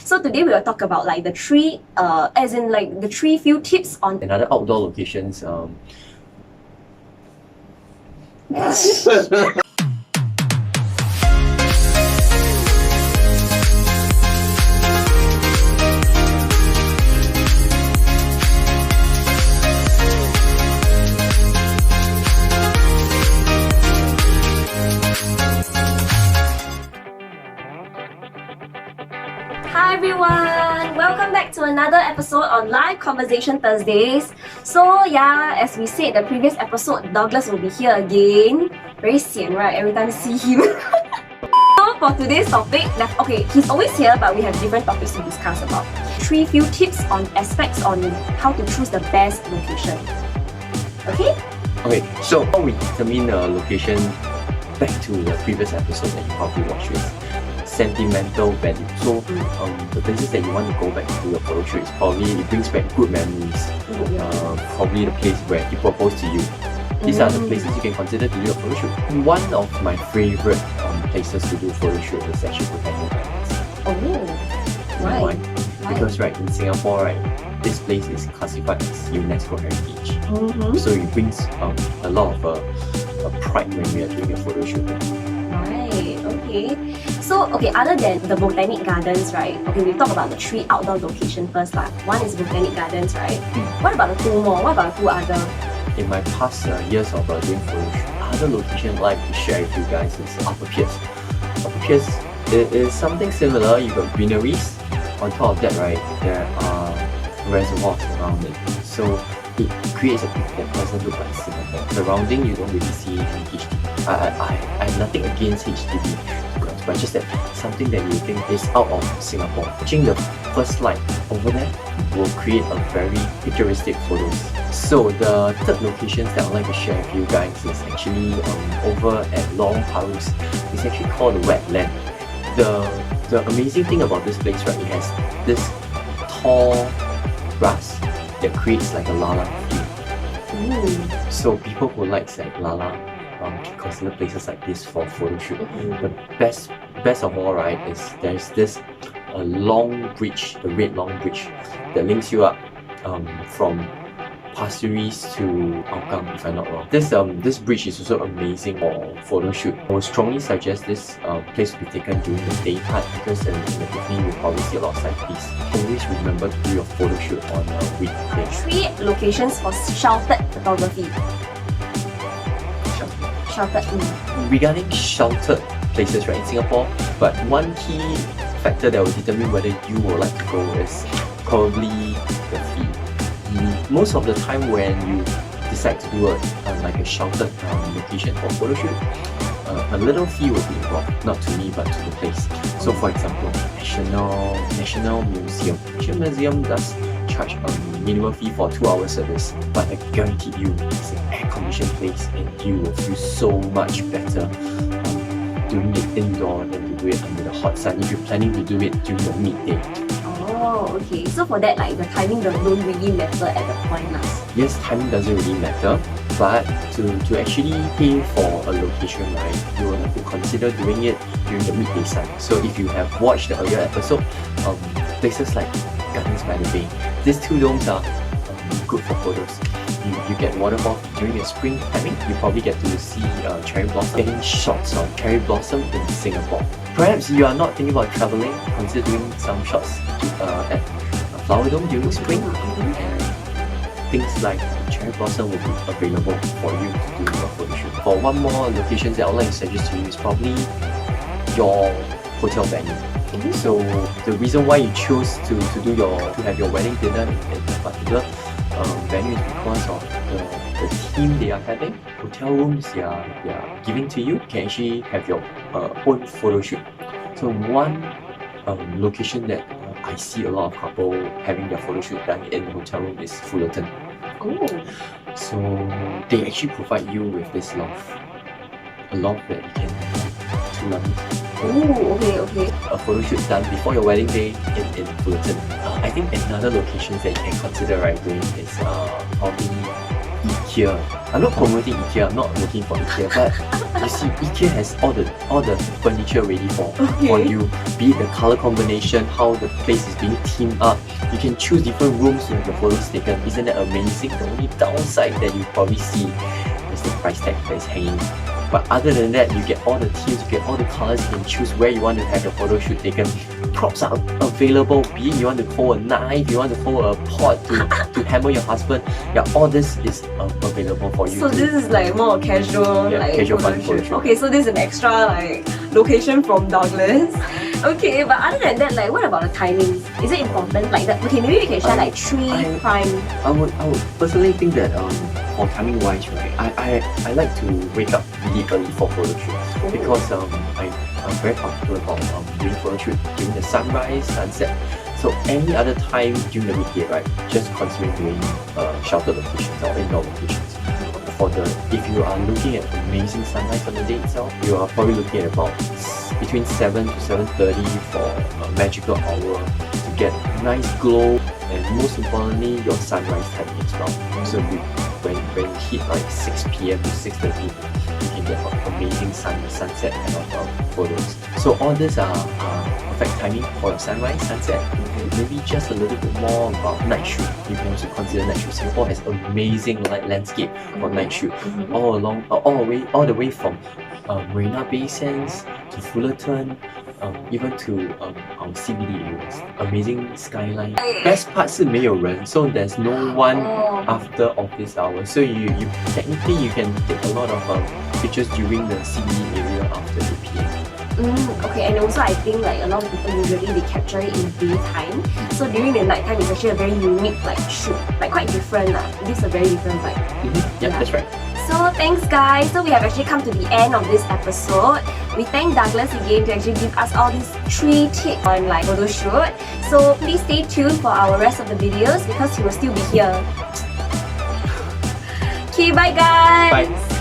So today we will talk about like the three, the three few tips on another outdoor locations. Hi everyone! Welcome back to another episode on Live Conversation Thursdays. So yeah, as we said the previous episode, Douglas will be here again. Very sian, right? Every time I see him. So for today's topic, okay, he's always here, but we have different topics to discuss about. Three few tips on aspects on how to choose the best location. Okay? Okay, so how we determine a location, back to the previous episode that you probably watched with sentimental value. So the places that you want to go back to your photo shoot is probably, it brings back good memories. Probably the place where he proposed to you. These are the places you can consider to do a photo shoot. One of my favorite places to do photo shoot is actually Botanic Gardens. Oh, why? Because in Singapore, this place is classified as UNESCO heritage. So it brings a lot of pride when we are doing a photo shoot. Right, okay. So, okay, other than the Botanic Gardens, right? Okay, we talk about the three outdoor locations first. One is Botanic Gardens, right? What about the two more? What about the two other? In my past years of doing photo shoot, other location I'd like to share with you guys is Upper PEIRCE. Upper PEIRCE is something similar. You've got greeneries. On top of that, there are reservoirs around it. So it creates a picture that doesn't look like Singapore. Surrounding, you don't really see any HDB. I have nothing against HDB, but just that something that you think is out of Singapore. Watching the first slide over there will create a very picturesque photos. So the third locations that I'd like to share with you guys is actually over at LORONG HALUS. It's actually called the WETLAND. The amazing thing about this place, it has this tall grass that creates like a lala feel. So people who like lala can consider places like this for photo shoot. The best of all, is there's this long bridge, the Red Long Bridge, that links you up from Pasir Ris to Hougang, if I'm not wrong. This bridge is also amazing for photo shoot. I would strongly suggest this place to be taken during the day part, because in the evening you'll probably see a lot of cyclists. Always remember to do your photo shoot on a weekday. Three locations for sheltered photography. Sheltered. Regarding sheltered places in Singapore, but one key factor that will determine whether you would like to go is probably the fee. Most of the time when you decide to do a sheltered location for photo shoot, a little fee will be involved, not to me but to the place. So for example, National Museum. National Museum does charge a minimum fee for 2-hour service, but I guarantee you it's an air-conditioned place and you will feel so much better doing it indoor than to do it under the hot sun if you're planning to do it during the midday. Oh, okay. So for that, the timing don't really matter at the point. Yes, timing doesn't really matter, but to actually pay for a location, you will have to consider doing it during the midday sun. So if you have watched the earlier episode, places like Gardens by the Bay, these two domes are good for photos. You get waterfall during the spring timing. You probably get to see cherry blossom. Getting shots of cherry blossom in Singapore. Perhaps you are not thinking about traveling, consider doing some shots at a flower dome during spring, and things like cherry blossom will be available for you to do your photo shoot. For one more location that I would like to suggest to you is probably your hotel venue. So the reason why you chose to have your wedding dinner in a particular venue is because of the theme they are having. Hotel rooms they are giving to you. You can actually have your own photo shoot. So one location that I see a lot of couples having their photo shoot done in the hotel room is Fullerton. So they actually provide you with this loft. A loft that you can have 2 lobbies. Okay. A photo shoot done before your wedding day in Fullerton. I think another location that you can consider doing is probably IKEA. I'm not promoting IKEA, I'm not working for IKEA, but you see, IKEA has all the furniture ready for you. Be it the color combination, how the place is being themed up. You can choose different rooms to have your photos taken. Isn't that amazing? The only downside that you probably see is the price tag that is hanging. But other than that, you get all the themes, you get all the colors, you can choose where you want to have your photo shoot taken. Props are available, be it you want to hold a knife, you want to hold a pot to hammer your husband. Yeah, all this is available for you. So this is like more casual, like casual photo fun photo shoot. shoot. Okay, so this is an extra like location from Douglas. Okay, but other than that, like what about the timings? Is it important? Like that? Okay, maybe we can share like three prime. I would personally think that for timing wise, right, I like to wake up really early for photo shoot because I'm very comfortable about doing photo shoot during the sunrise, sunset. So any other time during the weekday, right, just considering doing sheltered locations or indoor locations. If you are looking at amazing sunrise on the day itself, you are probably looking at about between 7 to 7:30 for a magical hour to get nice glow, and most importantly your sunrise timing as well. So when you hit like 6 PM to 6:30, you can get amazing sunset kind of photos. So all these are perfect timing for your sunrise, sunset. Maybe just a little bit more about night shoot. You can also consider night shoot. Singapore has amazing light landscape for night shoot, all the way from Marina Bay Sands to Fullerton, even to our CBD areas. Amazing skyline. Best part 是没有人, so there's no one after office hours. So you technically you can take a lot of pictures during the CBD area after 8 PM. Okay, and also I think like a lot of people usually they capture it in daytime. So during the night time, it's actually a very unique like shoot, like quite different lah. It gives a very different vibe. Yeah, that's right. So thanks guys. So we have actually come to the end of this episode. We thank Douglas again to actually give us all these 3 tips on like photo shoot. So please stay tuned for our rest of the videos because he will still be here. Okay, bye guys. Bye.